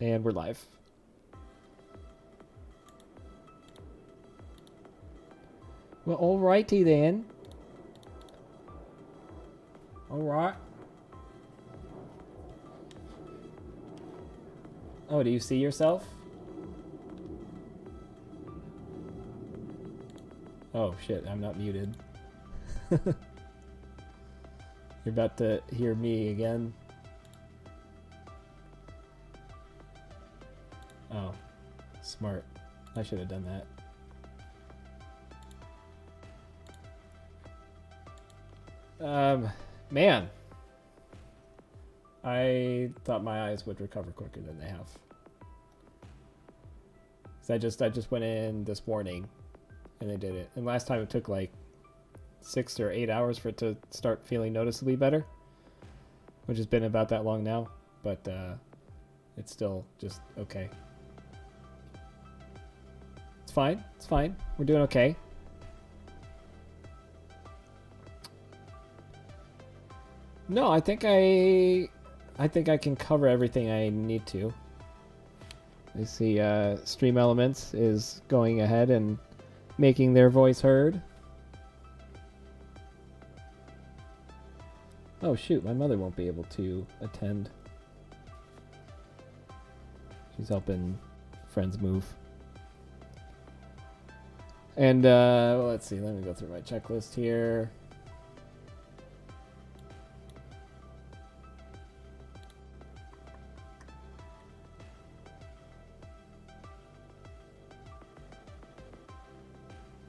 And we're live. Well, alrighty then. Alright. Oh, do you see yourself? Oh shit, I'm not muted. You're about to hear me again. Oh, smart. I should have done that. Man. I thought my eyes would recover quicker than they have. 'Cause I just went in this morning and they did it. And last time it took like 6 or 8 hours for it to start feeling noticeably better. Which has been about that long now. But it's still just okay. It's fine. It's fine. We're doing okay. No, I think I can cover everything I need to. I see Stream Elements is going ahead and making their voice heard. Oh shoot, my mother won't be able to attend. She's helping friends move. And well, let's see, let me go through my checklist here.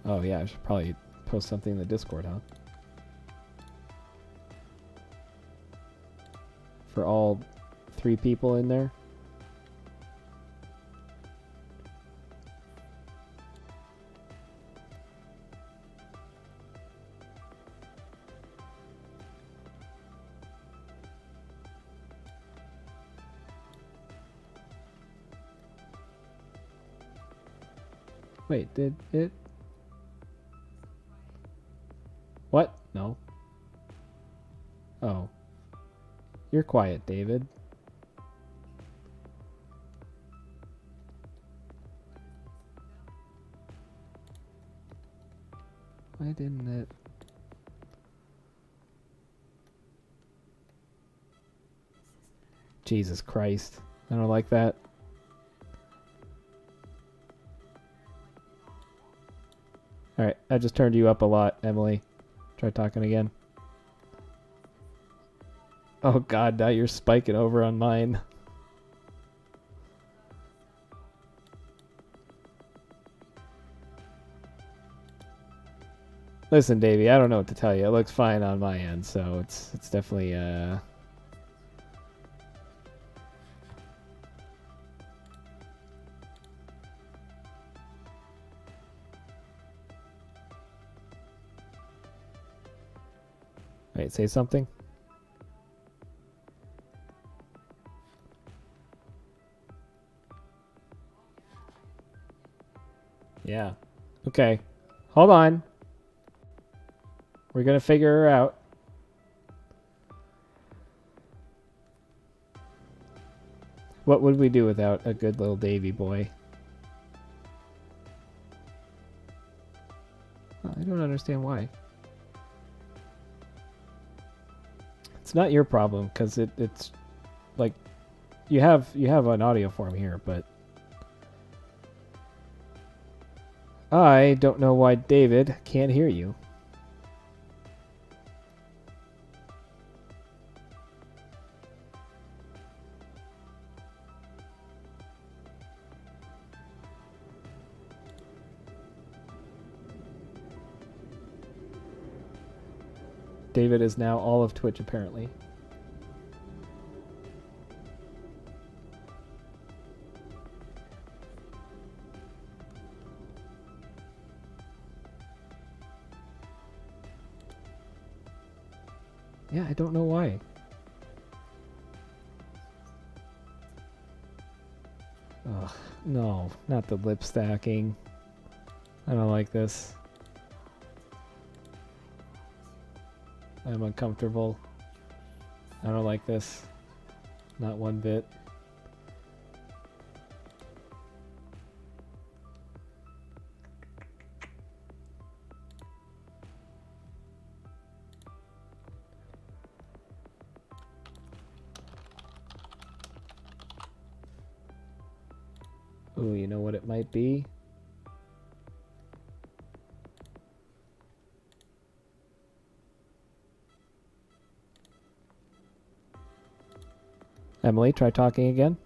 Oh yeah, I should probably post something in the Discord, huh? For all 3 people in there. Wait, did it? What? No. Oh. You're quiet, David. Why didn't it? Jesus Christ. I don't like that. Alright, I just turned you up a lot, Emily. Try talking again. Oh god, now you're spiking over on mine. Listen, Davey, I don't know what to tell you. It looks fine on my end, so it's definitely Wait, say something? Yeah. Okay. Hold on. We're gonna figure her out. What would we do without a good little Davy boy? I don't understand why. It's not your problem, because it's like you have an audio form here, but I don't know why David can't hear you. David is now all of Twitch, apparently. Yeah, I don't know why. Ugh, no, not the lip stacking. I don't like this. I'm uncomfortable. I don't like this. Not one bit. Ooh, you know what it might be? Emily, try talking again.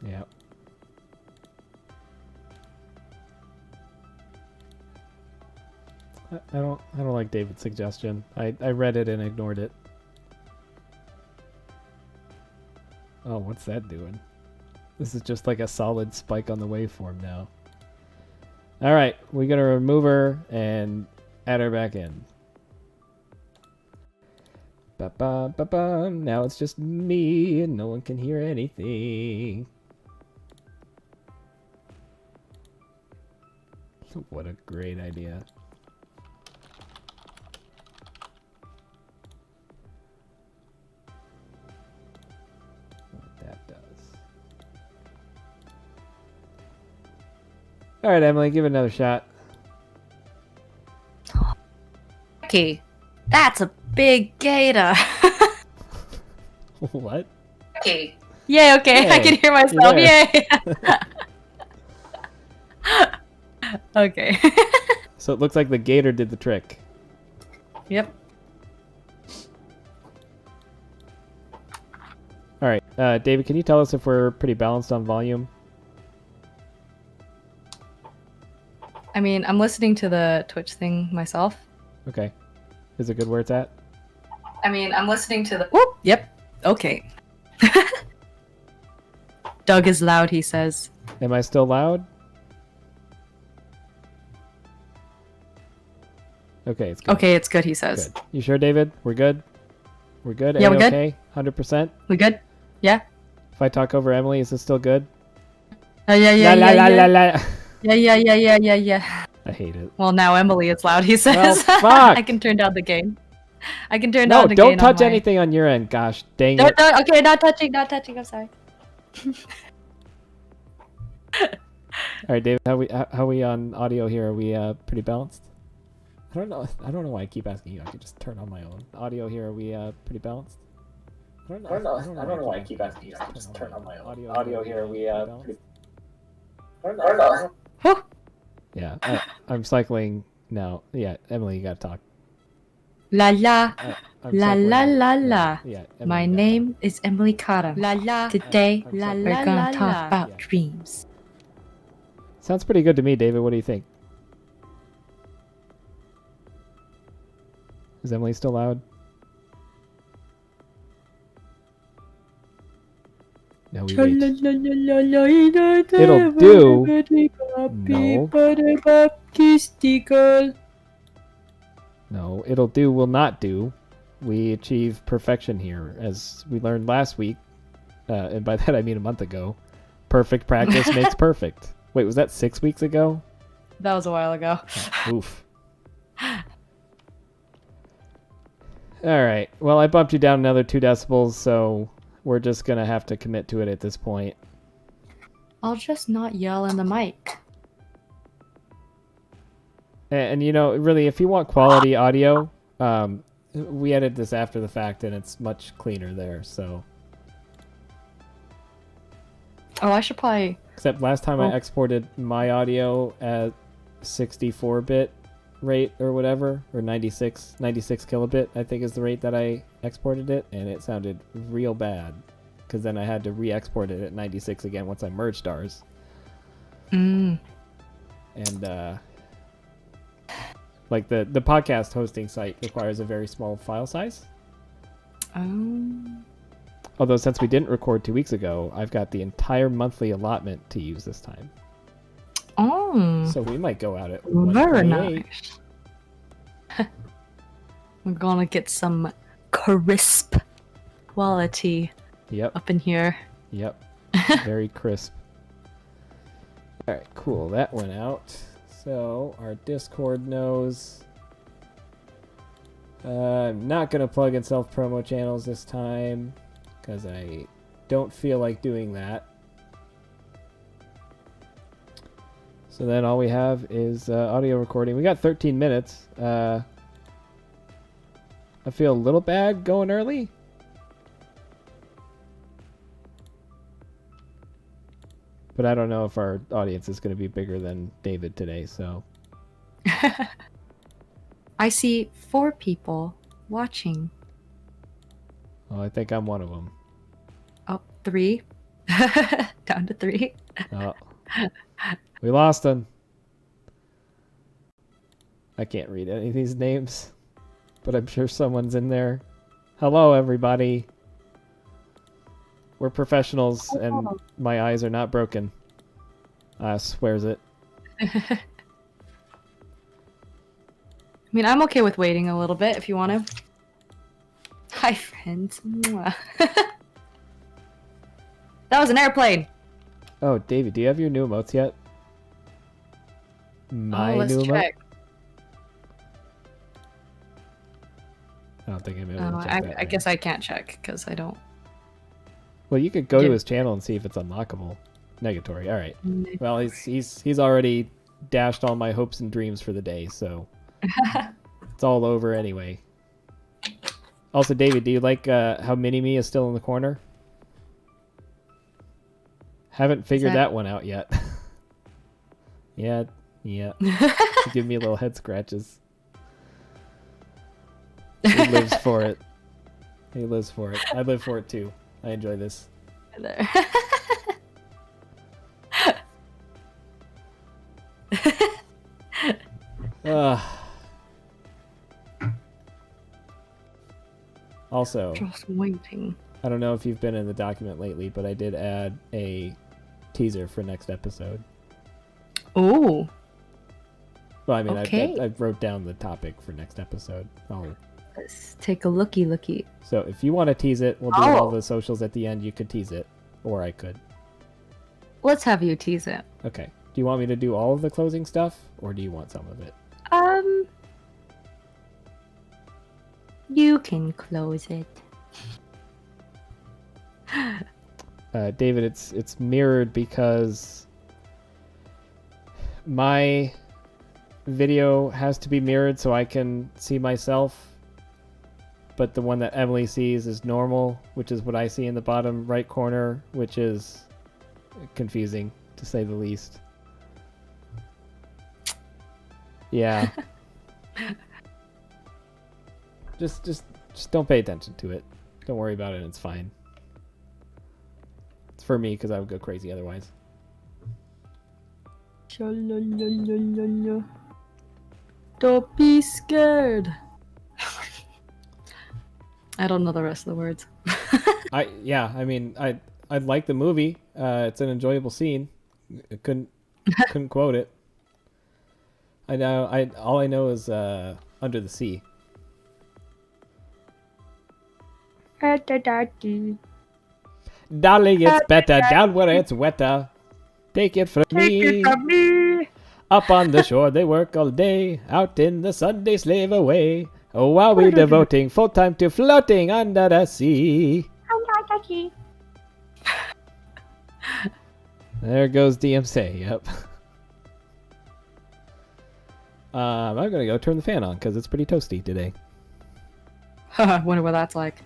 Yeah. I don't like David's suggestion. I read it and ignored it. Oh, what's that doing? This is just like a solid spike on the waveform now. Alright, we're gonna remove her and add her back in. Ba-ba, ba-ba. Now it's just me and no one can hear anything. What a great idea. What that does. Alright, Emily, give it another shot. Okay, that's a big gator. What? Okay. Yay, okay, Yay. I can hear myself. Yay! Okay. So it looks like the gator did the trick. Yep. Alright, David, can you tell us if we're pretty balanced on volume? I mean, I'm listening to the Twitch thing myself. Okay. Is it good where it's at? I mean, I'm listening to the... Whoop! Yep. Okay. Doug is loud, he says. Am I still loud? Okay, it's good. Okay, it's good, he says. Good. You sure, David? We're good? We're good? Yeah, we're good. Okay? 100%? We good? Yeah? If I talk over Emily, is this still good? Yeah. Yeah. I hate it. Well, now Emily is loud, he says. Well, fuck! I can turn down the gain. I can turn down the gain. No, don't touch anything on your end. Gosh, dang it. Okay, not touching, I'm sorry. Alright, David, how we on audio here? Are we pretty balanced? I don't know why I keep asking you. I could just turn on my own. Audio here, are we pretty balanced? I don't know why I keep asking you. I could just turn on my own. Audio here, are we pretty... I don't know. Yeah, I'm cycling now. Yeah, Emily, you gotta talk. La la. La la la la. Yeah, My name is Emily Carter. La la. Today we're gonna talk about dreams. Sounds pretty good to me, David. What do you think? Is Emily still loud? No, we wait. It'll do. No, it'll do will not do. We achieve perfection here, as we learned last week, and by that I mean a month ago. Perfect practice makes perfect. Wait, was that 6 weeks ago? That was a while ago. Oh, oof. Alright, well I bumped you down another 2 decibels, so we're just gonna have to commit to it at this point. I'll just not yell in the mic. And you know, really, if you want quality audio, we edited this after the fact and it's much cleaner there, so... Oh, I should probably... Except last time I exported my audio at 64-bit rate or whatever, or 96 kilobit, I think is the rate that I exported it, and it sounded real bad, because then I had to re-export it at 96 again once I merged ours. And, like, the podcast hosting site requires a very small file size. Although since we didn't record 2 weeks ago, I've got the entire monthly allotment to use this time. Oh. So we might go out at Very 128. nice. We're gonna get some crisp quality up in here. Yep. Very crisp. Alright, cool. That went out. So our Discord knows. I'm not going to plug in self-promo channels this time, because I don't feel like doing that. So then all we have is audio recording. We got 13 minutes. I feel a little bad going early. But I don't know if our audience is going to be bigger than David today, so. I see 4 people watching. Well, I think I'm one of them. Oh, 3. Down to 3. Oh. We lost him. I can't read any of these names, but I'm sure someone's in there. Hello, everybody. We're professionals, and my eyes are not broken. Swears it. I mean, I'm okay with waiting a little bit if you want to. Hi, friends. Mwah. That was an airplane. Oh, David, do you have your new emotes yet? My let's new check. emote? I don't think I'm able to check that. I guess I can't check because I don't. Well, you could go to his channel and see if it's unlockable. Negatory. All right. Well, he's already dashed all my hopes and dreams for the day, so it's all over anyway. Also, David, do you like how Mini-Me is still in the corner? Haven't figured that one out yet. Yeah. Give me little head scratches. He lives for it. He lives for it. I live for it too. I enjoy this. There. Also, Just waiting. I don't know if you've been in the document lately, but I did add a teaser for next episode. Oh. Well, I mean, Okay. I wrote down the topic for next episode. Let's take a looky. So if you want to tease it, we'll do all the socials at the end. You could tease it, or I could. Let's have you tease it. Okay. Do you want me to do all of the closing stuff, or do you want some of it? You can close it. David, it's mirrored because my video has to be mirrored so I can see myself, but the one that Emily sees is normal, which is what I see in the bottom right corner, which is confusing to say the least. Yeah. Just don't pay attention to it. Don't worry about it. It's fine. It's for me because I would go crazy otherwise. Don't be scared. I don't know the rest of the words. I like the movie. It's an enjoyable scene. I couldn't quote it. I know. All I know is Under the Sea. Darling, it's better down where it's wetter. Take it from me. Up on the shore they work all day. Out in the sun they slave away. Oh, while we devoting full time to floating under the sea. There goes DMC. Yep. I'm gonna go turn the fan on because it's pretty toasty today. Wonder what that's like.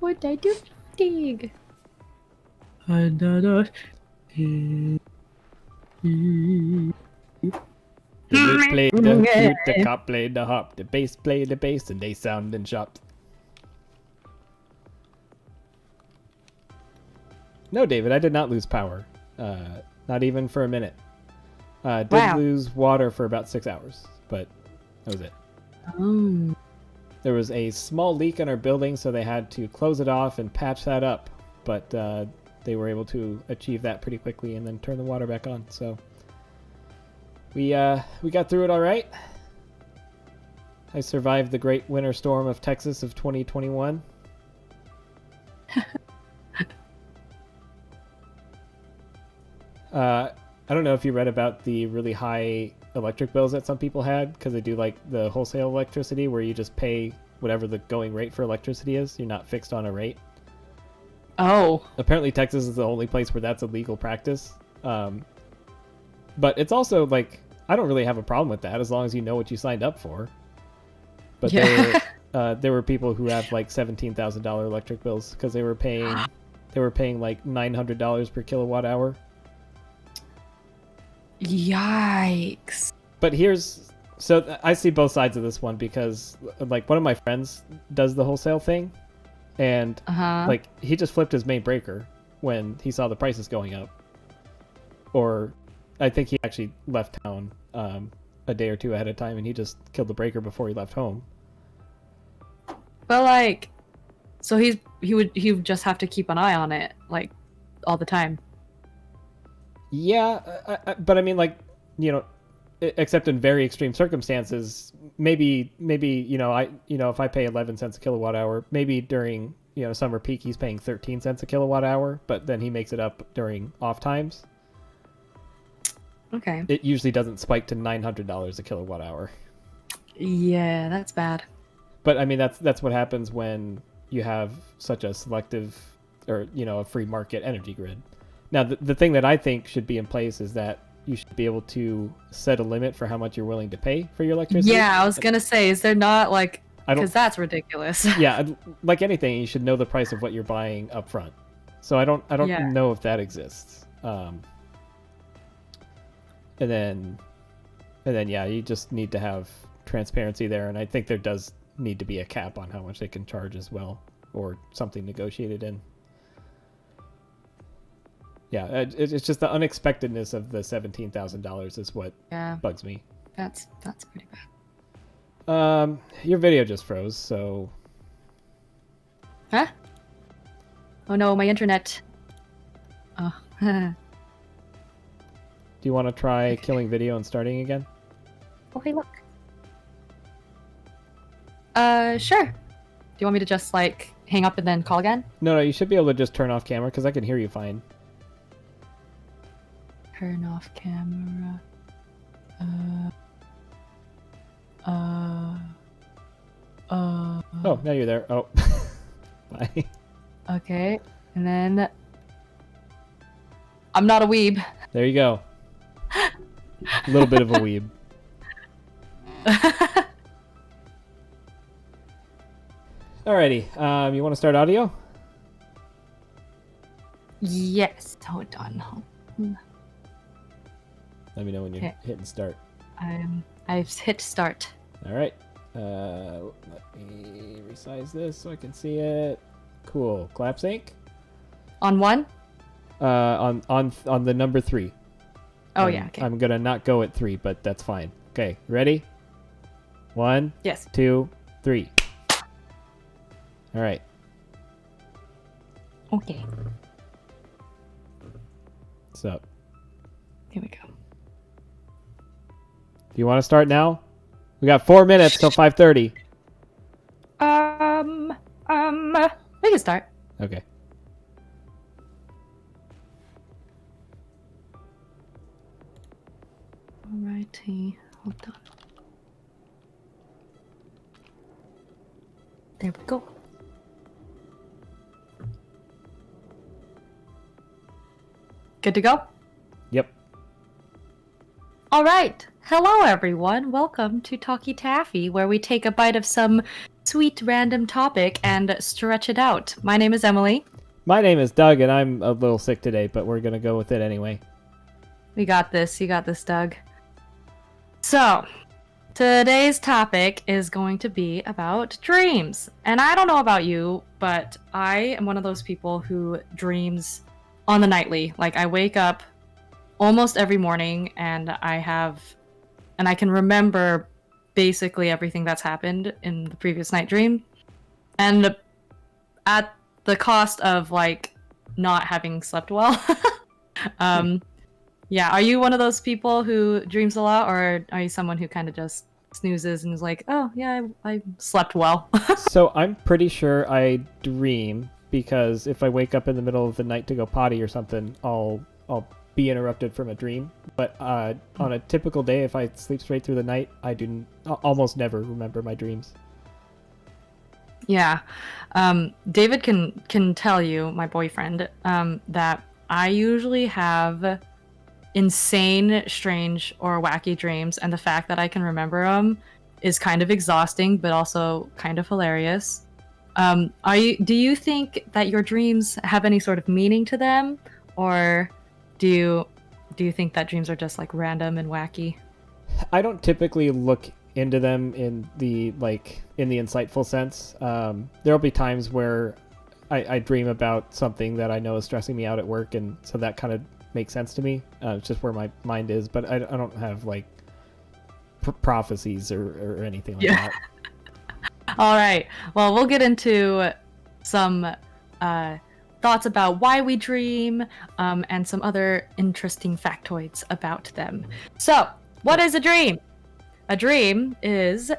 What I do, dig? The lute played the flute, the cop played the harp, the bass played the bass, and they sounded sharp. No, David, I did not lose power. Not even for a minute. Did lose water for about 6 hours, but that was it. Oh. There was a small leak in our building, so they had to close it off and patch that up. But they were able to achieve that pretty quickly and then turn the water back on. So we got through it all right. I survived the great winter storm of Texas of 2021. I don't know if you read about the really high electric bills that some people had because they do like the wholesale electricity where you just pay whatever the going rate for electricity is. You're not fixed on a rate. Oh. Apparently Texas is the only place where that's a legal practice. But it's also like, I don't really have a problem with that as long as you know what you signed up for. But there were people who have like $17,000 electric bills because they were paying like $900 per kilowatt hour. Yikes. But I see both sides of this one because like one of my friends does the wholesale thing, and like he just flipped his main breaker when he saw the prices going up. Or I think he actually left town a day or two ahead of time, and he just killed the breaker before he left home. But like, so he would just have to keep an eye on it like all the time. Yeah, but I mean, like, you know, except in very extreme circumstances, maybe if I pay 11 cents a kilowatt hour, maybe during summer peak he's paying 13 cents a kilowatt hour, but then he makes it up during off times. Okay. It usually doesn't spike to $900 a kilowatt hour. Yeah, that's bad. But I mean, that's what happens when you have such a selective or a free market energy grid. Now, the thing that I think should be in place is that you should be able to set a limit for how much you're willing to pay for your electricity. Yeah, I was gonna say, is there not like, because that's ridiculous. Yeah, like anything, you should know the price of what you're buying up front. So I don't know if that exists. And then yeah, you just need to have transparency there, and I think there does need to be a cap on how much they can charge as well, or something negotiated in. Yeah, it's just the unexpectedness of the $17,000 is what bugs me. That's pretty bad. Your video just froze, so. Huh? Oh no, my internet. Oh. Do you want to try killing video and starting again? Oh, hey, look. Sure. Do you want me to just like hang up and then call again? No, you should be able to just turn off camera because I can hear you fine. Turn off camera. Oh, now you're there. Oh. Bye. Okay, and then I'm not a weeb. There you go. A little bit of a weeb. Alrighty. You want to start audio? Yes. Hold on. Let me know when you're hitting start. I've hit start. All right. Let me resize this so I can see it. Cool. Clap sync. On one? On the number 3. Oh yeah. Okay. I'm gonna not go at 3, but that's fine. Okay. Ready? 1. Yes. 2, 3. All right. Okay. What's up? Here we go. Do you want to start now? We got 4 minutes till 5:30. We can start. Okay. Alrighty. Hold on. There we go. Good to go? Yep. All right. Hello, everyone. Welcome to Talky Taffy, where we take a bite of some sweet random topic and stretch it out. My name is Emily. My name is Doug, and I'm a little sick today, but we're going to go with it anyway. We got this. You got this, Doug. So, today's topic is going to be about dreams. And I don't know about you, but I am one of those people who dreams on the nightly. Like, I wake up almost every morning and I can remember basically everything that's happened in the previous night dream. And at the cost of like not having slept well. Yeah, are you one of those people who dreams a lot, or are you someone who kind of just snoozes and is like, oh yeah, I slept well? So I'm pretty sure I dream because if I wake up in the middle of the night to go potty or something, I'll be interrupted from a dream. But on a typical day, if I sleep straight through the night, I almost never remember my dreams. Yeah. David can tell you, my boyfriend, that I usually have insane, strange, or wacky dreams, and the fact that I can remember them is kind of exhausting, but also kind of hilarious. Do you think that your dreams have any sort of meaning to them, or do you think that dreams are just like random and wacky? I don't typically look into them in the insightful sense. There'll be times where I dream about something that I know is stressing me out at work, and so that kind of makes sense to me. It's just where my mind is, but I don't have like prophecies or anything like that. All right. Well, we'll get into some thoughts about why we dream, and some other interesting factoids about them. So, what is a dream? A dream is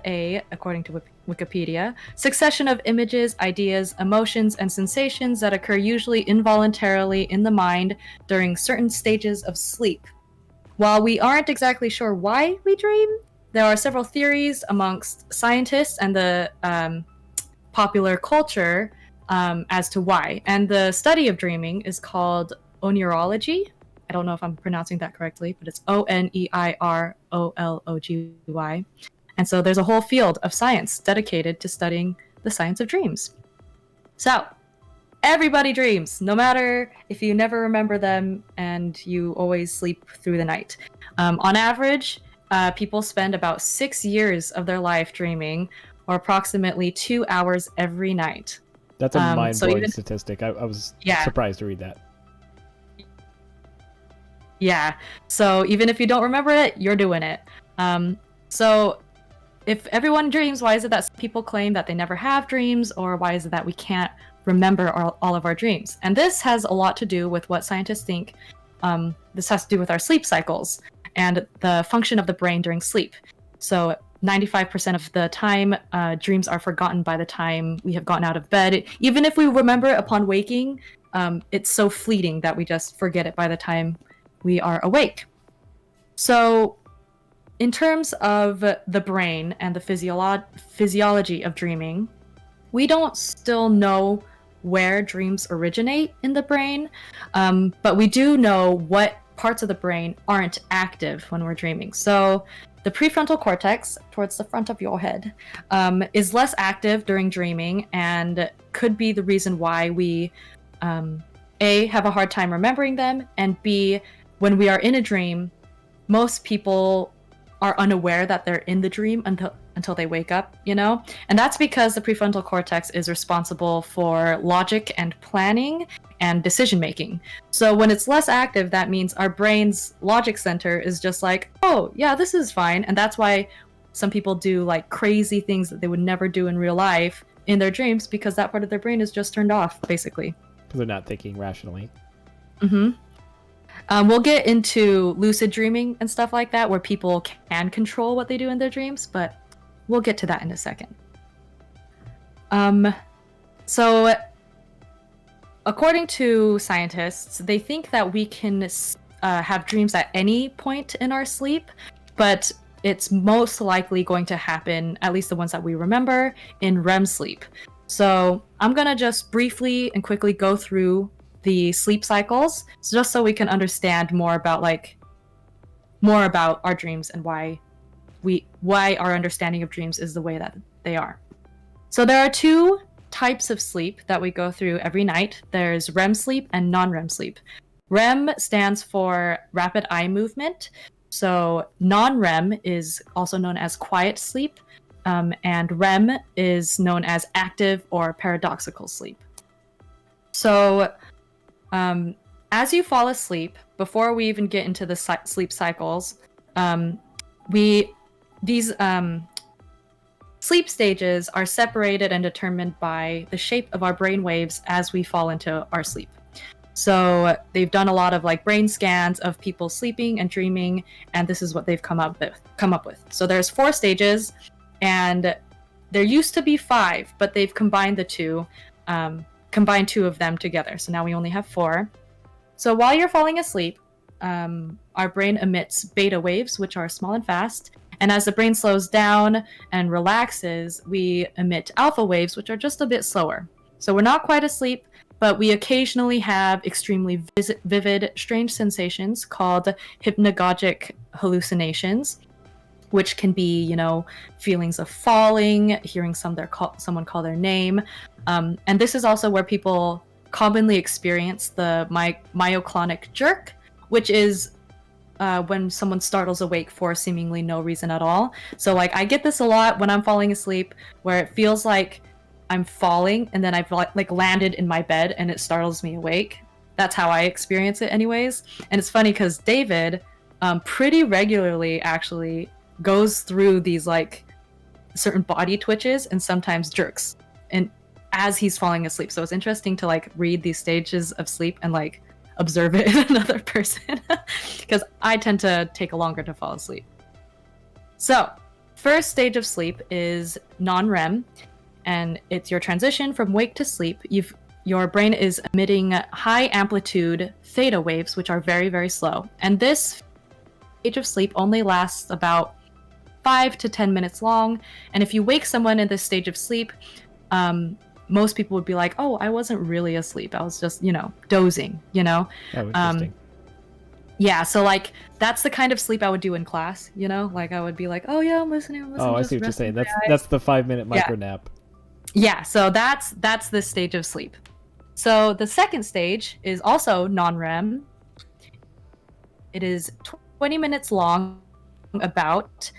according to Wikipedia, succession of images, ideas, emotions, and sensations that occur usually involuntarily in the mind during certain stages of sleep. While we aren't exactly sure why we dream, there are several theories amongst scientists and the popular culture as to why. And the study of dreaming is called oneirology. I don't know if I'm pronouncing that correctly, but it's Oneirology. And so there's a whole field of science dedicated to studying the science of dreams. So, everybody dreams, no matter if you never remember them and you always sleep through the night. On average, people spend about 6 years of their life dreaming, or approximately 2 hours every night. That's a mind-blowing statistic. I was surprised to read that. Yeah. So even if you don't remember it, you're doing it. So if everyone dreams, why is it that people claim that they never have dreams, or why is it that we can't remember all of our dreams? And this has a lot to do with what scientists think. This has to do with our sleep cycles and the function of the brain during sleep. So 95% of the time, dreams are forgotten by the time we have gotten out of bed. Even if we remember it upon waking, it's so fleeting that we just forget it by the time we are awake. So in terms of the brain and the physiology of dreaming, we don't still know where dreams originate in the brain, but we do know what parts of the brain aren't active when we're dreaming. So the prefrontal cortex, towards the front of your head, is less active during dreaming, and could be the reason why we A, have a hard time remembering them, and B, when we are in a dream, most people are unaware that they're in the dream until they wake up, you know? And that's because the prefrontal cortex is responsible for logic and planning and decision making. So when it's less active, that means our brain's logic center is just like, oh, yeah, this is fine. And that's why some people do like crazy things that they would never do in real life in their dreams, because that part of their brain is just turned off, basically. Because they're not thinking rationally. Mm-hmm. We'll get into lucid dreaming and stuff like that, where people can control what they do in their dreams, but we'll get to that in a second. So, according to scientists, they think that we can have dreams at any point in our sleep, but it's most likely going to happen, at least the ones that we remember, in REM sleep. So, I'm going to just briefly and quickly go through the sleep cycles, just so we can understand more about our dreams and why our understanding of dreams is the way that they are. So there are two types of sleep that we go through every night. There's REM sleep and non-REM sleep. REM stands for rapid eye movement. So non-REM is also known as quiet sleep, and REM is known as active or paradoxical sleep. So as you fall asleep, before we even get into the sleep cycles, these sleep stages are separated and determined by the shape of our brain waves as we fall into our sleep. So they've done a lot of like brain scans of people sleeping and dreaming, and this is what they've come up with. So there's 4 stages, and there used to be 5, but they've combined the two. Combine 2 of them together. So now we only have 4. So while you're falling asleep, our brain emits beta waves, which are small and fast, And as the brain slows down and relaxes, we emit alpha waves, which are just a bit slower. So we're not quite asleep, but we occasionally have extremely vivid, strange sensations called hypnagogic hallucinations, which can be, feelings of falling, hearing someone call their name. And this is also where people commonly experience the myoclonic jerk, which is when someone startles awake for seemingly no reason at all. So I get this a lot when I'm falling asleep, where it feels like I'm falling and then I've landed in my bed and it startles me awake. That's how I experience it anyways. And it's funny because David pretty regularly actually goes through these certain body twitches and sometimes jerks and as he's falling asleep. So it's interesting to read these stages of sleep and observe it in another person because I tend to take longer to fall asleep. So first stage of sleep is non-REM, and it's your transition from wake to sleep. Your brain is emitting high amplitude theta waves, which are very, very slow. And this stage of sleep only lasts about 5 to 10 minutes long. And if you wake someone in this stage of sleep, most people would be like, oh, I wasn't really asleep. I was just, dozing, Oh, interesting. Yeah, so that's the kind of sleep I would do in class, I would be like, oh yeah, I'm listening. Oh, I see what you're saying. That's the 5-minute micro nap. Yeah, so that's this stage of sleep. So the second stage is also non-REM. It is 20 minutes long, about.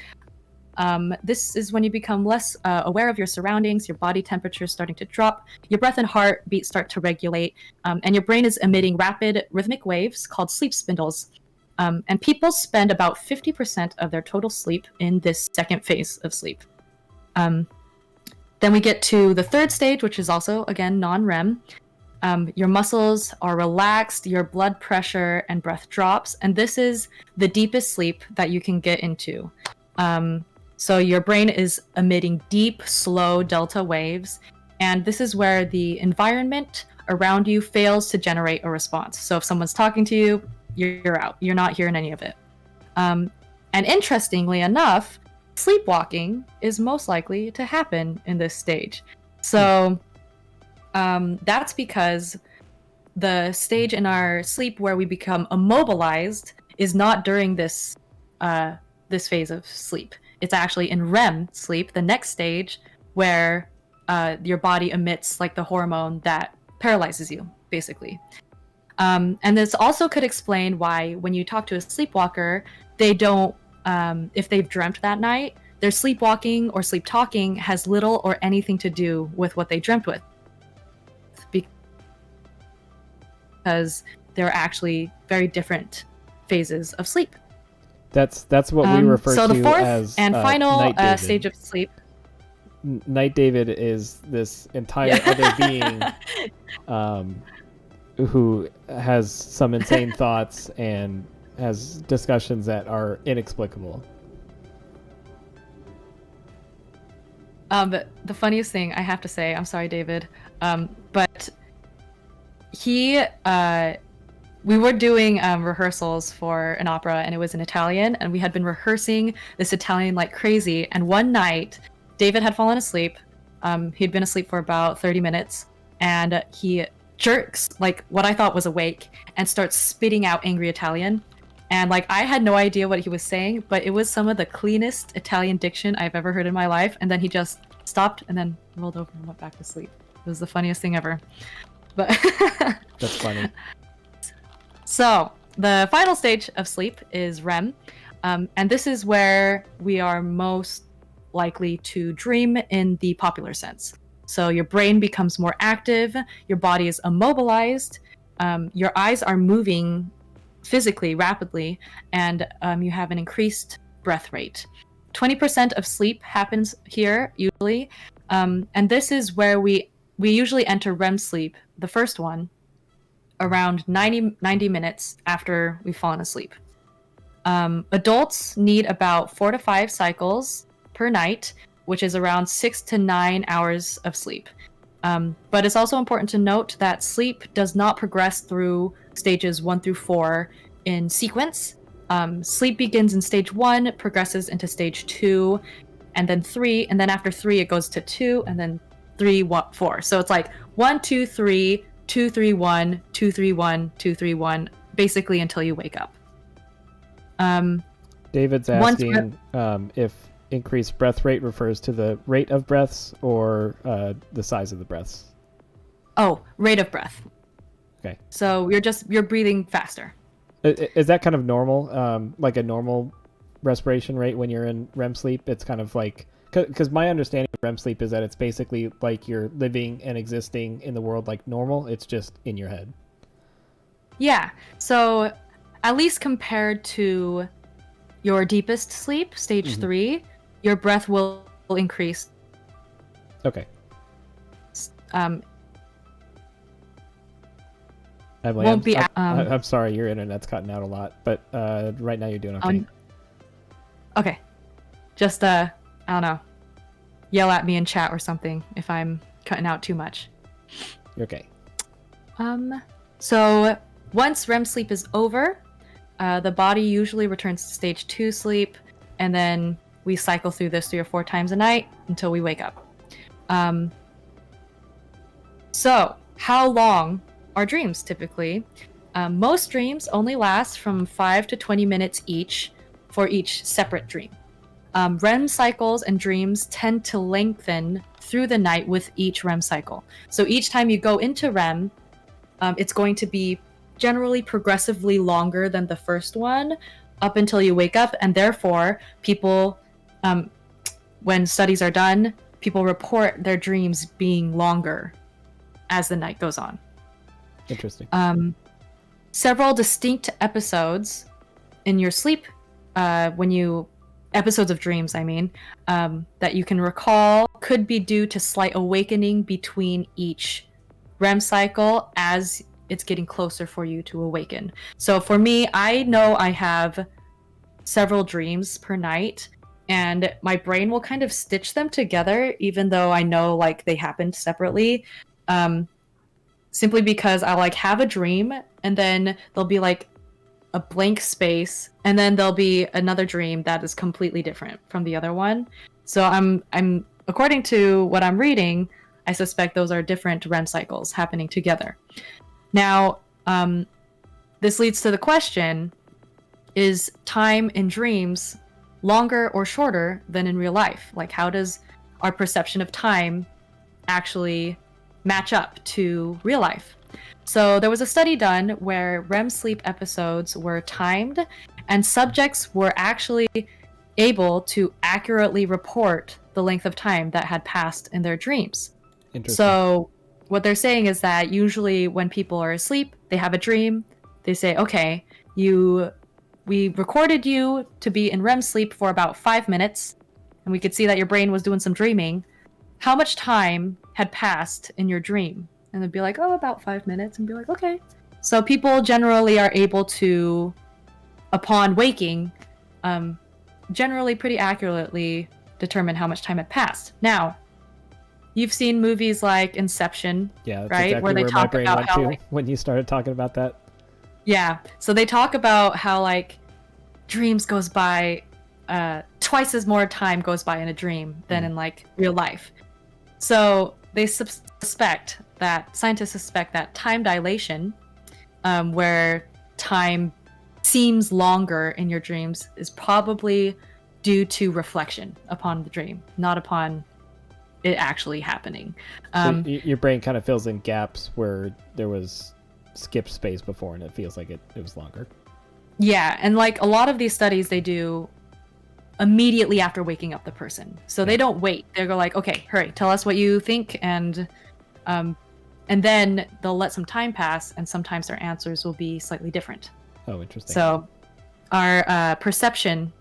This is when you become less aware of your surroundings, your body temperature is starting to drop, your breath and heartbeat start to regulate, and your brain is emitting rapid rhythmic waves called sleep spindles. And people spend about 50% of their total sleep in this second phase of sleep. Then we get to the third stage, which is also, again, non-REM. Your muscles are relaxed, your blood pressure and breath drops, and this is the deepest sleep that you can get into. So your brain is emitting deep, slow delta waves, and this is where the environment around you fails to generate a response. So if someone's talking to you, you're out. You're not hearing any of it. And interestingly enough, sleepwalking is most likely to happen in this stage. So that's because the stage in our sleep where we become immobilized is not during this phase of sleep. It's actually in REM sleep, the next stage, where your body emits the hormone that paralyzes you, basically. And this also could explain why when you talk to a sleepwalker, they don't, if they've dreamt that night, their sleepwalking or sleep talking has little or anything to do with what they dreamt with. Because they're actually very different phases of sleep. That's what we refer so to the fourth as and final stage of sleep. Night David is this entire other being who has some insane thoughts and has discussions that are inexplicable. But the funniest thing I have to say, I'm sorry, David, but we were doing rehearsals for an opera, and it was in Italian, and we had been rehearsing this Italian like crazy, and one night David had fallen asleep. He'd been asleep for about 30 minutes, and he jerks what I thought was awake and starts spitting out angry Italian. And I had no idea what he was saying, but it was some of the cleanest Italian diction I've ever heard in my life. And then he just stopped and then rolled over and went back to sleep. It was the funniest thing ever. But That's funny. So the final stage of sleep is REM. And this is where we are most likely to dream in the popular sense. So your brain becomes more active, your body is immobilized, your eyes are moving physically rapidly, and you have an increased breath rate. 20% of sleep happens here usually, and this is where we usually enter REM sleep, the first one, around 90 minutes after we've fallen asleep. Adults need about 4 to 5 cycles per night, which is around 6 to 9 hours of sleep. But it's also important to note that sleep does not progress through stages 1 through 4 in sequence. Sleep begins in stage 1, progresses into stage 2, and then 3, and then after 3 it goes to 2, and then 3, 4. So it's like 1, 2, 3, 2, 3, 1, 2, 3, 1, 2, 3, 1, basically until you wake up. David's asking if increased breath rate refers to the rate of breaths or the size of the breaths. Oh, rate of breath. Okay. So you're breathing faster. Is that kind of normal? Like a normal respiration rate when you're in REM sleep? It's kind of like, because my understanding of REM sleep is that it's basically like you're living and existing in the world like normal. It's just in your head. Yeah. So at least compared to your deepest sleep, stage 3, your breath will increase. Okay. Emily, won't be. I'm sorry, your internet's cutting out a lot, but right now you're doing okay. Okay. Just I don't know. Yell at me in chat or something if I'm cutting out too much. You're okay. So once REM sleep is over, the body usually returns to stage 2 sleep, and then we cycle through this 3 or 4 times a night until we wake up. So how long are dreams typically? Most dreams only last from 5 to 20 minutes each for each separate dream. REM cycles and dreams tend to lengthen through the night with each REM cycle. So each time you go into REM, it's going to be generally progressively longer than the first one up until you wake up, and therefore people, when studies are done, people report their dreams being longer as the night goes on. Interesting. Several distinct episodes in your sleep, episodes of dreams, I mean, that you can recall could be due to slight awakening between each REM cycle as it's getting closer for you to awaken. So for me, I know I have several dreams per night, and my brain will kind of stitch them together, even though I know like they happened separately. Simply because I'll like have a dream, and then there'll be like a blank space, and then there'll be another dream that is completely different from the other one. So I'm according to what I'm reading, I suspect those are different REM cycles happening together. Now, this leads to the question, is time in dreams longer or shorter than in real life? Like, how does our perception of time actually match up to real life? So there was a study done where REM sleep episodes were timed, and subjects were actually able to accurately report the length of time that had passed in their dreams. So what they're saying is that usually when people are asleep, they have a dream, they say, okay, we recorded you to be in REM sleep for about 5 minutes, and we could see that your brain was doing some dreaming. How much time had passed in your dream? And they'd be like, oh, about 5 minutes, and be like, okay. So people generally are able to, upon waking, generally pretty accurately determine how much time had passed. Now, you've seen movies like Inception, yeah, that's right? Exactly where they where talk my brain about went how to when you started talking about that. Yeah, so they talk about how like dreams goes by, twice as more time goes by in a dream than in like real life. So they scientists suspect that time dilation, where time seems longer in your dreams, is probably due to reflection upon the dream, not upon it actually happening. So your brain kind of fills in gaps where there was skipped space before, and it feels like it was longer. Yeah, and like a lot of these studies they do immediately after waking up the person. So they don't wait. They go like, okay, hurry, tell us what you think, and then they'll let some time pass, and sometimes their answers will be slightly different. Oh, interesting. So our perception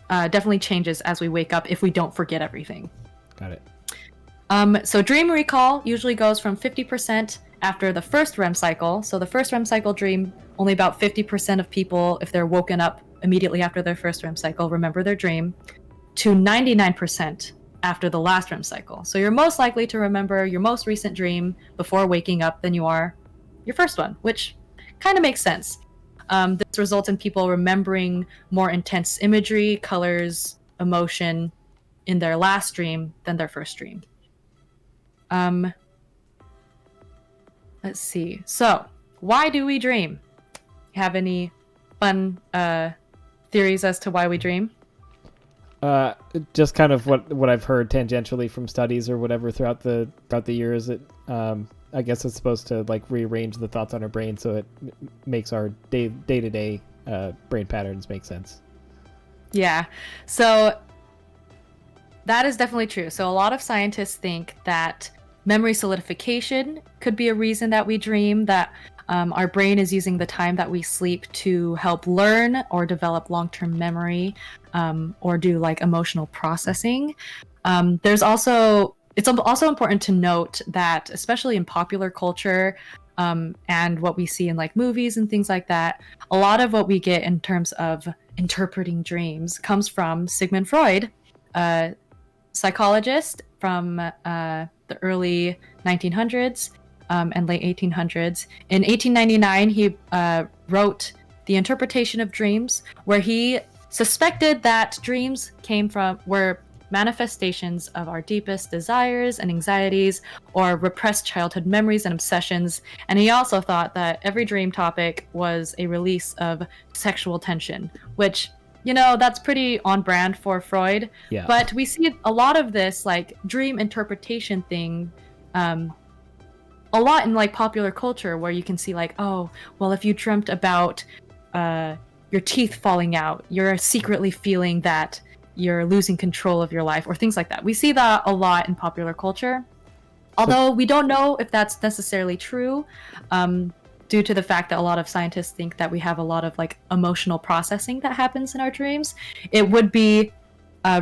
definitely changes as we wake up if we don't forget everything. Got it. So dream recall usually goes from 50% after the first REM cycle. So the first REM cycle dream, only about 50% of people, if they're woken up immediately after their first REM cycle, remember their dream, to 99% after the last REM cycle. So you're most likely to remember your most recent dream before waking up than you are your first one, which kind of makes sense. This results in people remembering more intense imagery, colors, emotion in their last dream than their first dream. Let's see. So, why do we dream? Have any fun theories as to why we dream? Just kind of what I've heard tangentially from studies or whatever throughout the years. That I guess it's supposed to like rearrange the thoughts on our brain so it makes our day-to-day brain patterns make sense. Yeah. So that is definitely true. So a lot of scientists think that memory solidification could be a reason that we dream, that our brain is using the time that we sleep to help learn or develop long-term memory, or do like emotional processing. It's also important to note that, especially in popular culture, and what we see in like movies and things like that, a lot of what we get in terms of interpreting dreams comes from Sigmund Freud, a psychologist from the early 1900s and late 1800s. In 1899, he wrote The Interpretation of Dreams, where he suspected that dreams were manifestations of our deepest desires and anxieties, or repressed childhood memories and obsessions. And he also thought that every dream topic was a release of sexual tension, which, that's pretty on brand for Freud. Yeah. But we see a lot of this like dream interpretation thing a lot in like popular culture, where you can see like, oh, well, if you dreamt about your teeth falling out, you're secretly feeling that you're losing control of your life, or things like that. We see that a lot in popular culture, although we don't know if that's necessarily true, due to the fact that a lot of scientists think that we have a lot of like emotional processing that happens in our dreams. It would be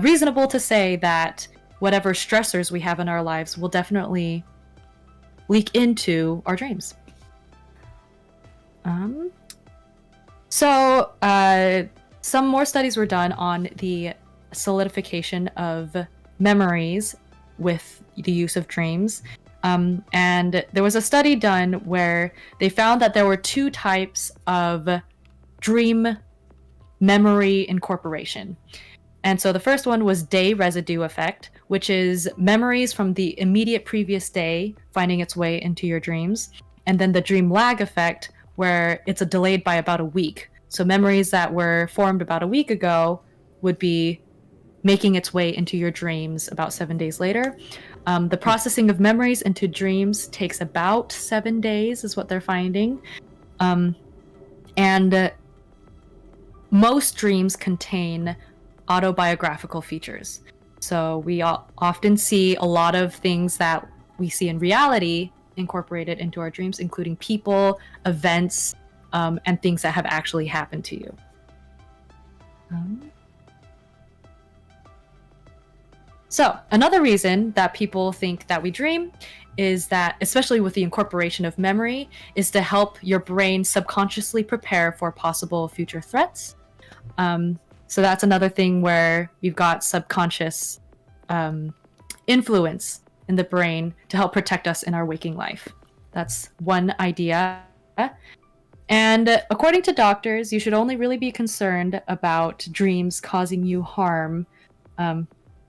reasonable to say that whatever stressors we have in our lives will definitely leak into our dreams. So some more studies were done on the solidification of memories with the use of dreams. And there was a study done where they found that there were two types of dream memory incorporation. And so the first one was day residue effect, which is memories from the immediate previous day finding its way into your dreams. And then the dream lag effect, where it's delayed by about a week. So memories that were formed about a week ago would be making its way into your dreams about 7 days later. The processing of memories into dreams takes about 7 days, is what they're finding. And most dreams contain autobiographical features. So we often see a lot of things that we see in reality incorporated into our dreams, including people, events, and things that have actually happened to you. So another reason that people think that we dream is that, especially with the incorporation of memory, is to help your brain subconsciously prepare for possible future threats. So that's another thing where we've got subconscious influence in the brain to help protect us in our waking life. That's one idea. And according to doctors, you should only really be concerned about dreams causing you harm.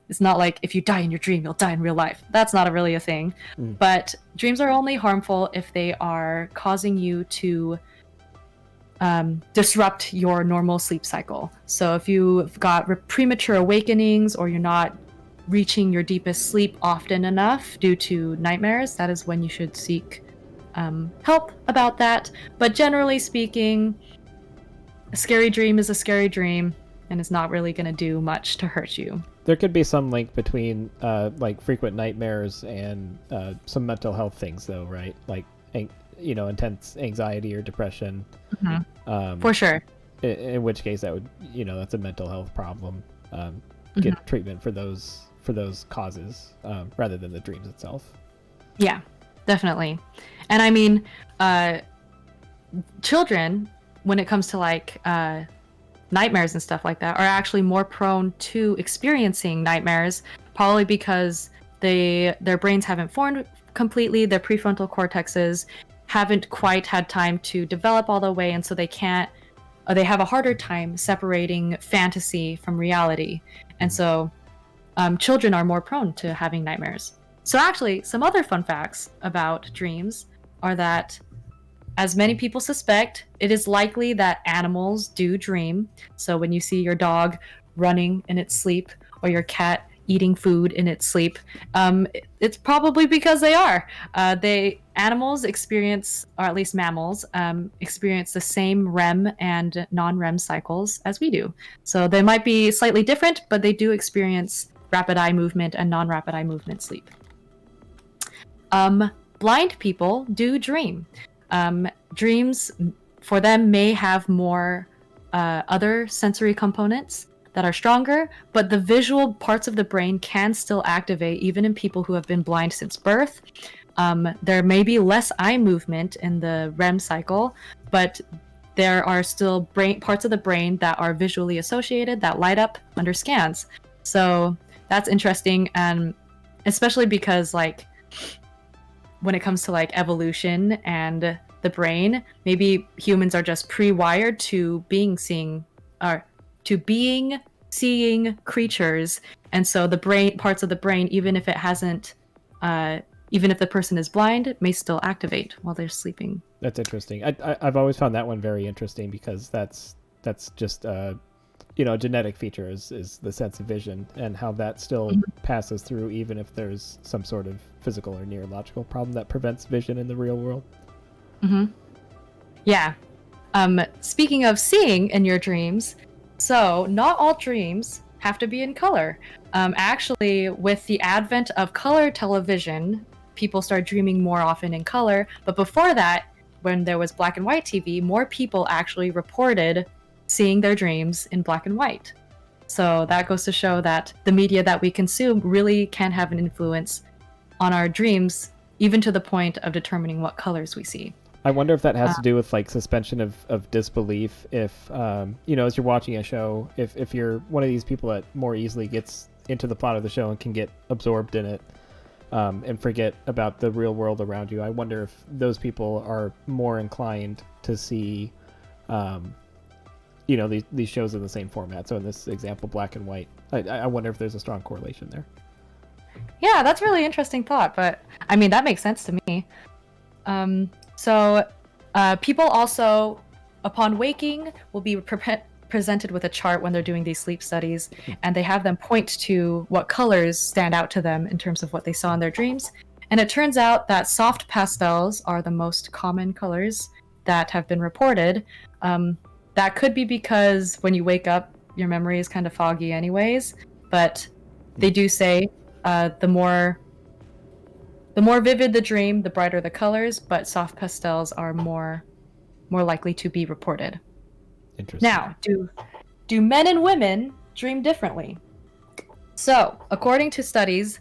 It's not like if you die in your dream, you'll die in real life. That's not really a thing. But dreams are only harmful if they are causing you to disrupt your normal sleep cycle. So if you've got premature awakenings, or you're not reaching your deepest sleep often enough due to nightmares, that is when you should seek help about that. But generally speaking, a scary dream is a scary dream, and it's not really going to do much to hurt you. There could be some link between like frequent nightmares and some mental health things, though, right? Like intense anxiety or depression. Mm-hmm. For sure. In which case, that would that's a mental health problem. Get treatment for those causes rather than the dreams itself. Yeah, definitely. And I mean, children, when it comes to like nightmares and stuff like that, are actually more prone to experiencing nightmares, probably because their brains haven't formed completely, their prefrontal cortexes haven't quite had time to develop all the way, and so they can't they have a harder time separating fantasy from reality. And so children are more prone to having nightmares. So actually, some other fun facts about dreams are that, as many people suspect, it is likely that animals do dream. So when you see your dog running in its sleep or your cat eating food in its sleep, it's probably because they are. Animals experience, or at least mammals, experience the same REM and non-REM cycles as we do. So they might be slightly different, but they do experience rapid eye movement and non-rapid eye movement sleep. Blind people do dream. Dreams for them may have more other sensory components that are stronger, but the visual parts of the brain can still activate even in people who have been blind since birth. There may be less eye movement in the REM cycle, but there are still parts of the brain that are visually associated that light up under scans. So that's interesting, and especially because when it comes to evolution and the brain, maybe humans are just pre-wired to seeing creatures, and so the parts of the brain, even if the person is blind, may still activate while they're sleeping. That's interesting. I've always found that one very interesting because that's just a genetic feature is the sense of vision, and how that still passes through even if there's some sort of physical or neurological problem that prevents vision in the real world. Yeah. Speaking of seeing in your dreams, so not all dreams have to be in color. Actually, with the advent of color television, people start dreaming more often in color. But before that, when there was black and white TV, more people actually reported seeing their dreams in black and white. So that goes to show that the media that we consume really can have an influence on our dreams, even to the point of determining what colors we see. I wonder if that has to do with suspension of disbelief. If as you're watching a show, if you're one of these people that more easily gets into the plot of the show and can get absorbed in it, and forget about the real world around you, I wonder if those people are more inclined to see these shows in the same format. So in this example, black and white, I wonder if there's a strong correlation there. Yeah, that's a really interesting thought, but I mean, that makes sense to me. So people also, upon waking, will be presented with a chart when they're doing these sleep studies, and they have them point to what colors stand out to them in terms of what they saw in their dreams. And it turns out that soft pastels are the most common colors that have been reported. That could be because when you wake up, your memory is kind of foggy anyways, but they do say the more vivid the dream, the brighter the colors, but soft pastels are more likely to be reported. Interesting. Now, do men and women dream differently? So, according to studies,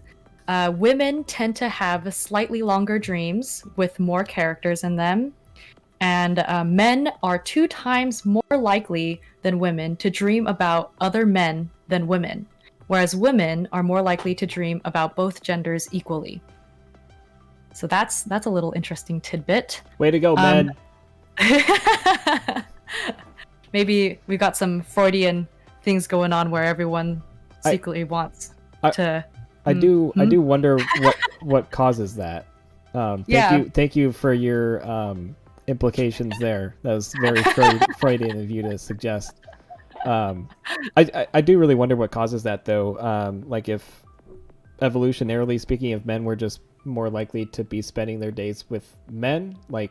women tend to have slightly longer dreams with more characters in them, and men are 2 times more likely than women to dream about other men than women, whereas women are more likely to dream about both genders equally. So that's a little interesting tidbit. Way to go, men. Maybe we got some Freudian things going on where everyone secretly wants to. I do wonder what causes that. Thank you for your implications there. That was very Freudian of you to suggest. I do really wonder what causes that, though. If evolutionarily speaking, if men were just more likely to be spending their days with men, I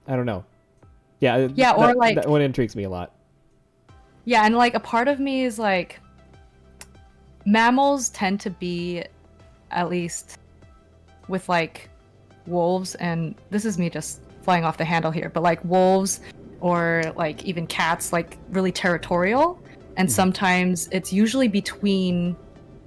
don't know. That one intrigues me a lot. Yeah, and a part of me is mammals tend to be, at least with wolves, and this is me just flying off the handle here, but wolves or even cats, really territorial, and sometimes it's usually between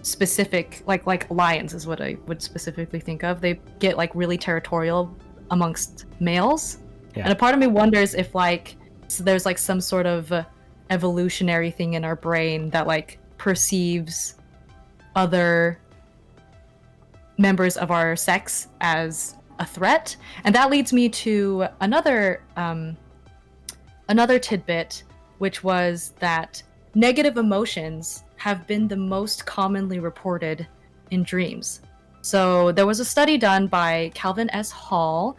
specific like lions is what I would specifically think of. They get really territorial amongst males. Yeah. And a part of me wonders if so there's some sort of evolutionary thing in our brain that perceives other members of our sex as a threat. And that leads me to another another tidbit, which was that negative emotions have been the most commonly reported in dreams. So there was a study done by Calvin S. Hall,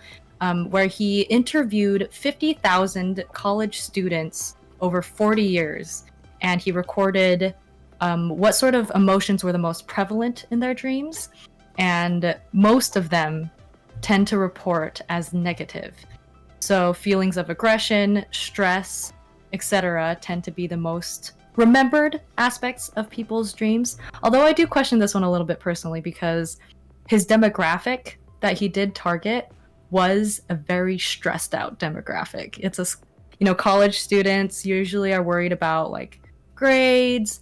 where he interviewed 50,000 college students over 40 years, and he recorded what sort of emotions were the most prevalent in their dreams, and most of them tend to report as negative. So feelings of aggression, stress, etc. tend to be the most remembered aspects of people's dreams. Although I do question this one a little bit personally, because his demographic that he did target was a very stressed out demographic. It's college students usually are worried about like grades,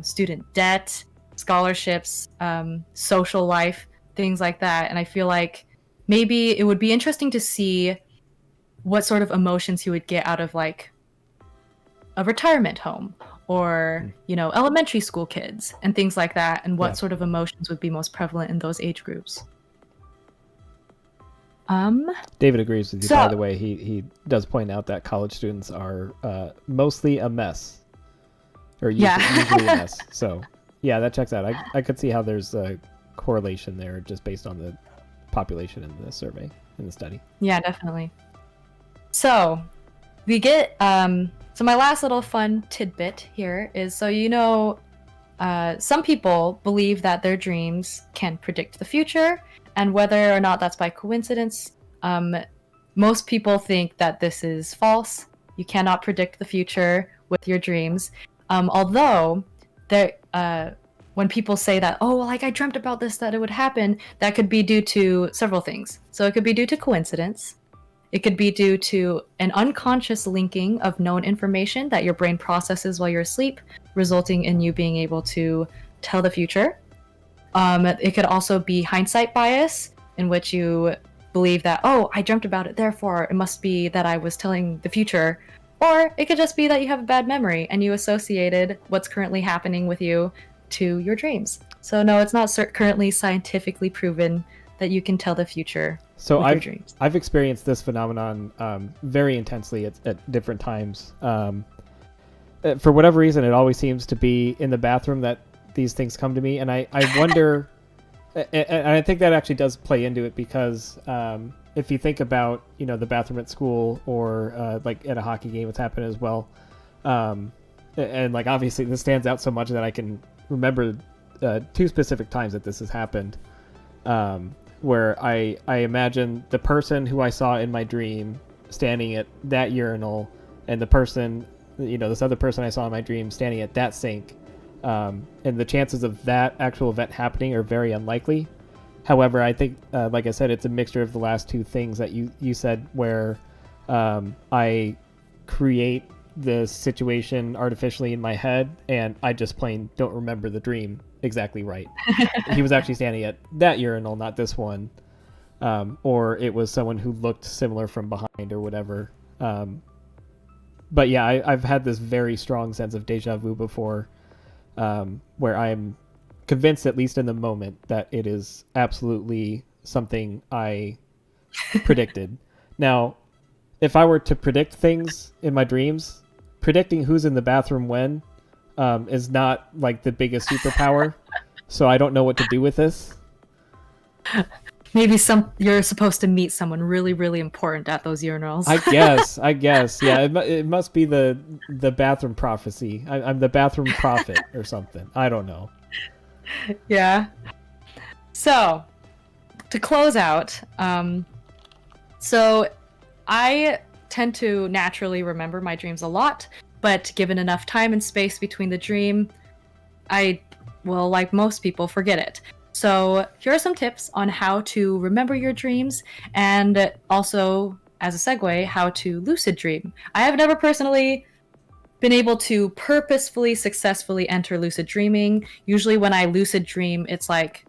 student debt, scholarships, social life, things like that. And I feel like maybe it would be interesting to see what sort of emotions he would get out of like a retirement home or, elementary school kids and things like that, and what sort of emotions would be most prevalent in those age groups. David agrees with you, by the way. He does point out that college students are mostly a mess. Or usually a mess. So, yeah, that checks out. I could see how there's a correlation there just based on the population in the survey, in the study. Yeah, definitely. So, we get... So my last little fun tidbit here is, some people believe that their dreams can predict the future, and whether or not that's by coincidence, most people think that this is false. You cannot predict the future with your dreams. Although, when people say that, I dreamt about this, that it would happen, that could be due to several things. So it could be due to coincidence. It could be due to an unconscious linking of known information that your brain processes while you're asleep, resulting in you being able to tell the future. It could also be hindsight bias, in which you believe that, I dreamt about it, therefore it must be that I was telling the future. Or it could just be that you have a bad memory and you associated what's currently happening with you to your dreams. So no, it's not currently scientifically proven that you can tell the future with your dreams. I've experienced this phenomenon very intensely at different times. For whatever reason, it always seems to be in the bathroom that these things come to me, and I wonder, and I think that actually does play into it, because if you think about the bathroom at school or like at a hockey game, it's happened as well, and like obviously this stands out so much that I can remember 2 specific times that this has happened. Where I imagine the person who I saw in my dream standing at that urinal, and the person, this other person I saw in my dream standing at that sink. And the chances of that actual event happening are very unlikely. However, I think, like I said, it's a mixture of the last 2 things that you said, where I create the situation artificially in my head, and I just plain don't remember the dream exactly right. He was actually standing at that urinal, not this one. Or it was someone who looked similar from behind or whatever. But yeah, I've had this very strong sense of deja vu before, where I'm convinced, at least in the moment, that it is absolutely something I predicted. Now, if I were to predict things in my dreams, predicting who's in the bathroom when is not like the biggest superpower. So I don't know what to do with this. Maybe you're supposed to meet someone really, really important at those urinals. I guess. Yeah, it must be the bathroom prophecy. I'm the bathroom prophet or something. I don't know. Yeah. So, to close out, so I tend to naturally remember my dreams a lot, but given enough time and space between the dream, I will, like most people, forget it. So here are some tips on how to remember your dreams, and also, as a segue, how to lucid dream. I have never personally been able to purposefully, successfully enter lucid dreaming. Usually when I lucid dream, it's like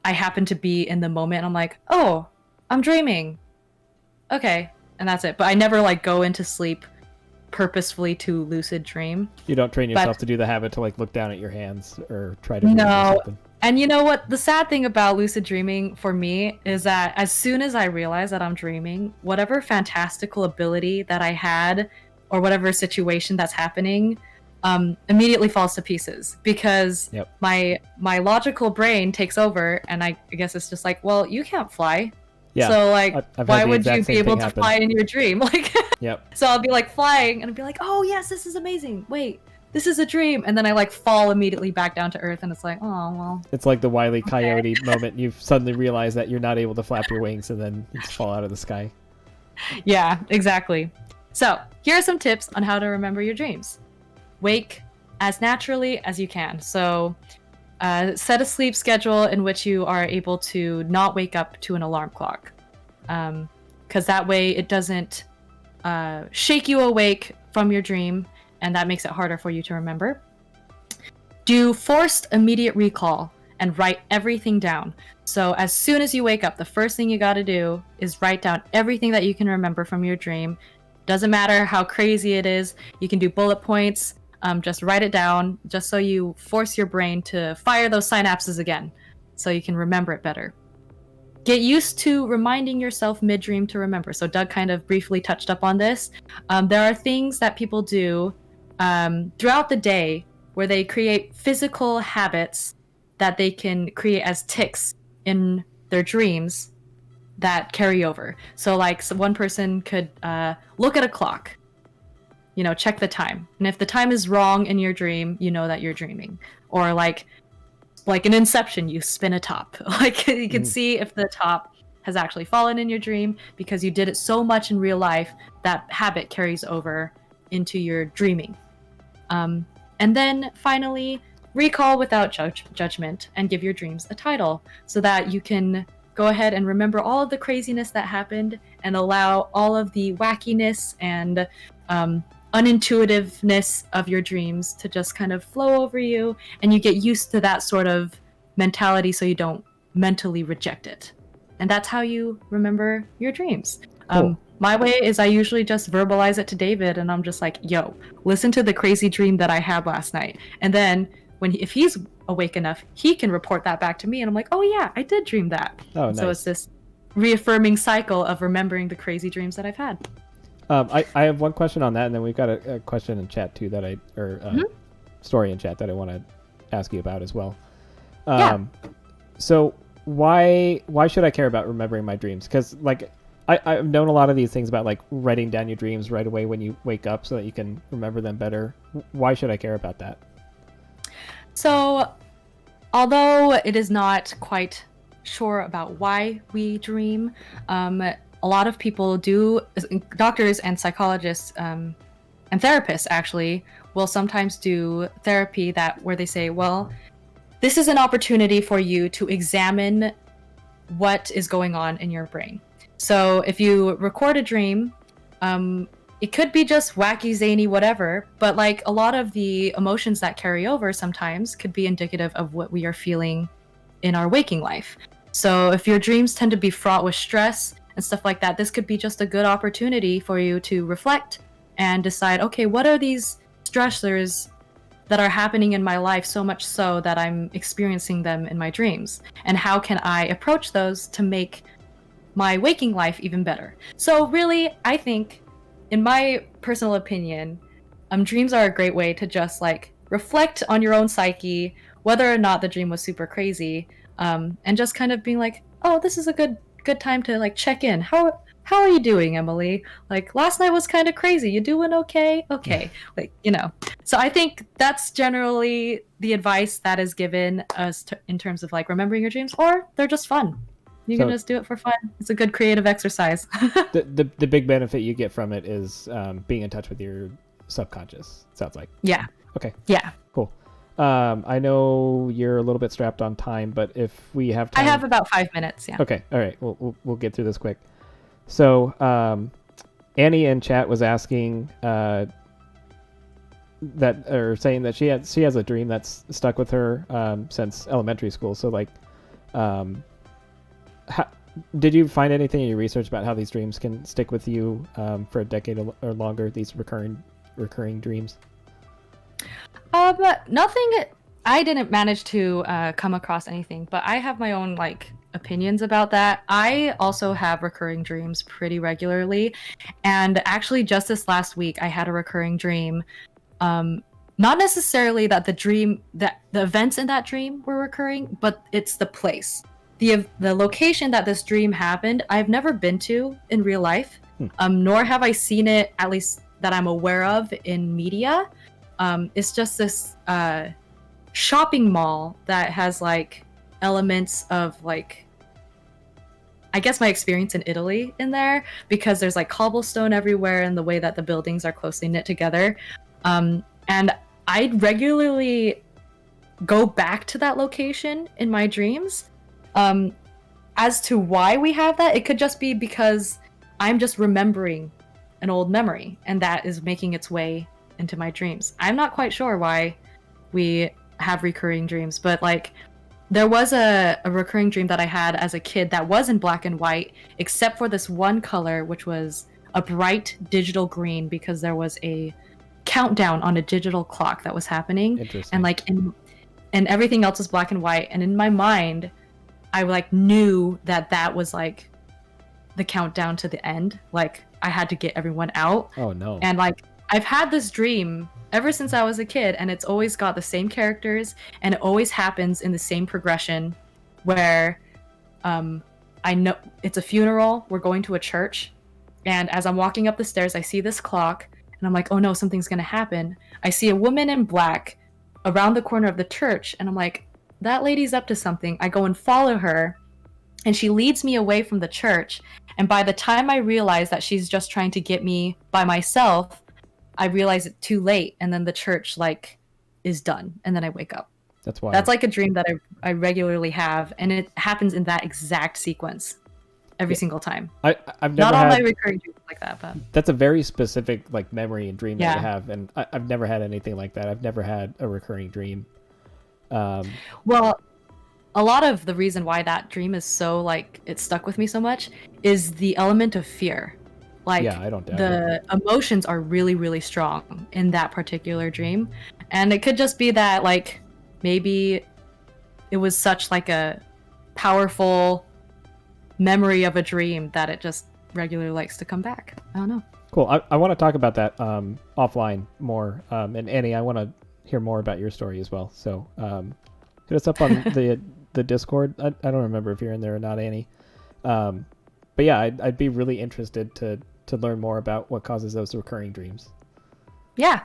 I happen to be in the moment. I'm like, oh, I'm dreaming. Okay, and that's it. But I never like go into sleep purposefully to lucid dream. You don't train yourself to do the habit to like look down at your hands or try to do something. And you know what? The sad thing about lucid dreaming for me is that as soon as I realize that I'm dreaming, whatever fantastical ability that I had or whatever situation that's happening immediately falls to pieces, because my logical brain takes over, and I guess it's just like, well, you can't fly. Yeah. So like, I've why had the would exact you same be able thing to happen. fly in your dream? Like, Yep. so I'll be like flying, and I'll be like, oh yes, this is amazing. Wait, this is a dream, and then I like fall immediately back down to earth, and it's like, oh well. It's like the Wile E. Coyote moment. You suddenly realize that you're not able to flap your wings, and then you just fall out of the sky. Yeah, exactly. So here are some tips on how to remember your dreams. Wake as naturally as you can. So set a sleep schedule in which you are able to not wake up to an alarm clock, because that way it doesn't shake you awake from your dream, and that makes it harder for you to remember. Do forced immediate recall and write everything down. So as soon as you wake up, the first thing you got to do is write down everything that you can remember from your dream. Doesn't matter how crazy it is. You can do bullet points. Just write it down, just so you force your brain to fire those synapses again, so you can remember it better. Get used to reminding yourself mid-dream to remember. So Doug kind of briefly touched up on this. There are things that people do throughout the day where they create physical habits that they can create as tics in their dreams that carry over. So like, one person could look at a clock, check the time. And if the time is wrong in your dream, you know that you're dreaming. Or like in Inception, you spin a top. Like, you can see if the top has actually fallen in your dream, because you did it so much in real life that habit carries over into your dreaming. And then finally, recall without judgment and give your dreams a title, so that you can go ahead and remember all of the craziness that happened and allow all of the wackiness and unintuitiveness of your dreams to just kind of flow over you, and you get used to that sort of mentality so you don't mentally reject it. And that's how you remember your dreams. Cool. My way is I usually just verbalize it to David, and I'm just like, yo, listen to the crazy dream that I had last night. And then if he's awake enough, he can report that back to me, and I'm like, oh yeah, I did dream that. Oh, nice. So it's this reaffirming cycle of remembering the crazy dreams that I've had. I have one question on that, and then we've got a question in chat too story in chat that I want to ask you about as well. So why should I care about remembering my dreams? Because like I've known a lot of these things about like writing down your dreams right away when you wake up so that you can remember them better. Why should I care about that? So, although it is not quite sure about why we dream, a lot of people do, doctors and psychologists and therapists actually, will sometimes do therapy where they say, well, this is an opportunity for you to examine what is going on in your brain. So if you record a dream, it could be just wacky, zany, whatever, but like a lot of the emotions that carry over sometimes could be indicative of what we are feeling in our waking life. So if your dreams tend to be fraught with stress and stuff like that, this could be just a good opportunity for you to reflect and decide, okay, what are these stressors that are happening in my life so much so that I'm experiencing them in my dreams? And how can I approach those to make my waking life even better? So really, I think, in my personal opinion, dreams are a great way to just like reflect on your own psyche, whether or not the dream was super crazy, and just kind of being like, oh, this is a good time to like check in. How are you doing, Emily? Like, last night was kind of crazy. You doing okay? Okay. Like, So I think that's generally the advice that is given us in terms of like remembering your dreams, or they're just fun. You can just do it for fun. It's a good creative exercise. the big benefit you get from it is being in touch with your subconscious, sounds like. Yeah. Okay. Yeah. Cool. I know you're a little bit strapped on time, but if we have time... I have about 5 minutes, yeah. Okay. All right. We'll get through this quick. So Annie in chat was asking saying that she has a dream that's stuck with her since elementary school. So like, did you find anything in your research about how these dreams can stick with you for a decade or longer? These recurring dreams. Nothing. I didn't manage to come across anything, but I have my own like opinions about that. I also have recurring dreams pretty regularly. And actually, just this last week, I had a recurring dream. Not necessarily that the events in that dream were recurring, but it's the place. The location that this dream happened, I've never been to in real life, nor have I seen it, at least that I'm aware of, in media. It's just this shopping mall that has like elements of like, I guess, my experience in Italy in there, because there's like cobblestone everywhere and the way that the buildings are closely knit together. And I regularly go back to that location in my dreams. As to why we have that, it could just be because I'm just remembering an old memory, and that is making its way into my dreams. I'm not quite sure why we have recurring dreams, but like there was a recurring dream that I had as a kid that was in black and white, except for this one color, which was a bright digital green, because there was a countdown on a digital clock that was happening. Interesting. And like and everything else was black and white. And in my mind, I like knew that was like the countdown to the end. Like I had to get everyone out. Oh no. And like I've had this dream ever since I was a kid, and it's always got the same characters, and it always happens in the same progression where I know it's a funeral, we're going to a church, and as I'm walking up the stairs, I see this clock, and I'm like, oh no, something's gonna happen. I see a woman in black around the corner of the church, and I'm like, that lady's up to something. I go and follow her, and she leads me away from the church, and by the time I realize that she's just trying to get me by myself, I realize it's too late, and then the church like is done, and then I wake up. That's why. That's like a dream that I regularly have, and it happens in that exact sequence every single time. I've never not all had, my recurring dreams like that, but that's a very specific like memory and dream that you Yeah. have, and I've never had anything like that. I've never had a recurring dream. well, a lot of the reason why that dream is so like it stuck with me so much is the element of fear. Like Yeah, I don't doubt the emotions are really, really strong in that particular dream. And it could just be that like maybe it was such like a powerful memory of a dream that it just regularly likes to come back. I don't know. Cool. I want to talk about that offline more. And Annie, I want to hear more about your story as well. So hit us up on the Discord. I don't remember if you're in there or not, Annie. But yeah, I'd be really interested to learn more about what causes those recurring dreams. Yeah.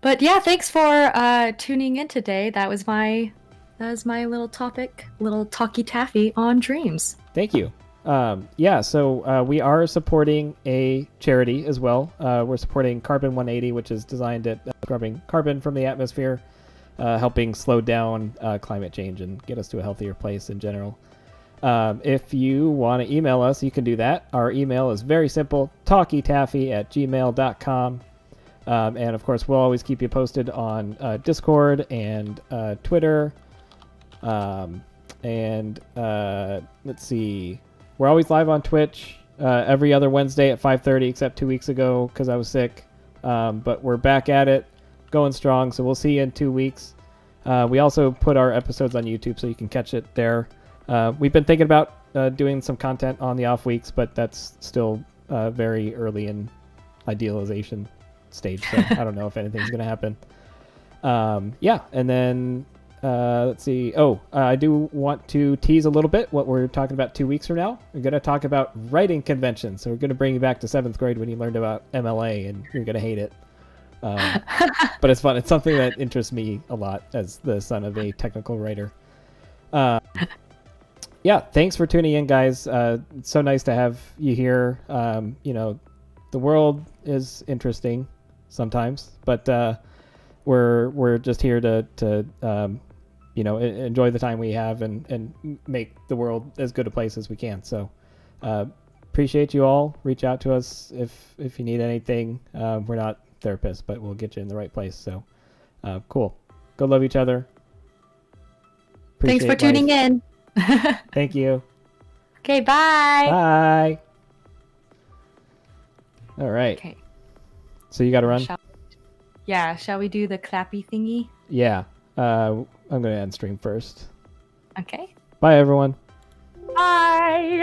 But yeah, thanks for tuning in today. That was my little topic, little talky taffy on dreams. Thank you. Yeah, so we are supporting a charity as well. We're supporting Carbon 180, which is designed at scrubbing carbon from the atmosphere, helping slow down climate change and get us to a healthier place in general. If you want to email us, you can do that. Our email is very simple, talkytaffy@gmail.com. And of course, we'll always keep you posted on Discord and Twitter. Let's see. We're always live on Twitch every other Wednesday at 5:30, except 2 weeks ago because I was sick. But we're back at it, going strong. So we'll see you in 2 weeks. We also put our episodes on YouTube, so you can catch it there. We've been thinking about doing some content on the off weeks, but that's still very early in idealization stage. So I don't know if anything's going to happen. Yeah, and then let's see. I do want to tease a little bit what we're talking about 2 weeks from now. We're going to talk about writing conventions. So we're going to bring you back to 7th grade when you learned about MLA, and you're going to hate it. But it's fun. It's something that interests me a lot as the son of a technical writer. Yeah, thanks for tuning in, guys. It's so nice to have you here. The world is interesting sometimes, but we're just here to enjoy the time we have and make the world as good a place as we can. So appreciate you all. Reach out to us if you need anything. We're not therapists, but we'll get you in the right place. So cool. Go love each other. Thanks for tuning in. Thank you. Okay, bye. Bye. All right. Okay. So you got to run? Shall we do the clappy thingy? Yeah. I'm going to end stream first. Okay. Bye, everyone. Bye.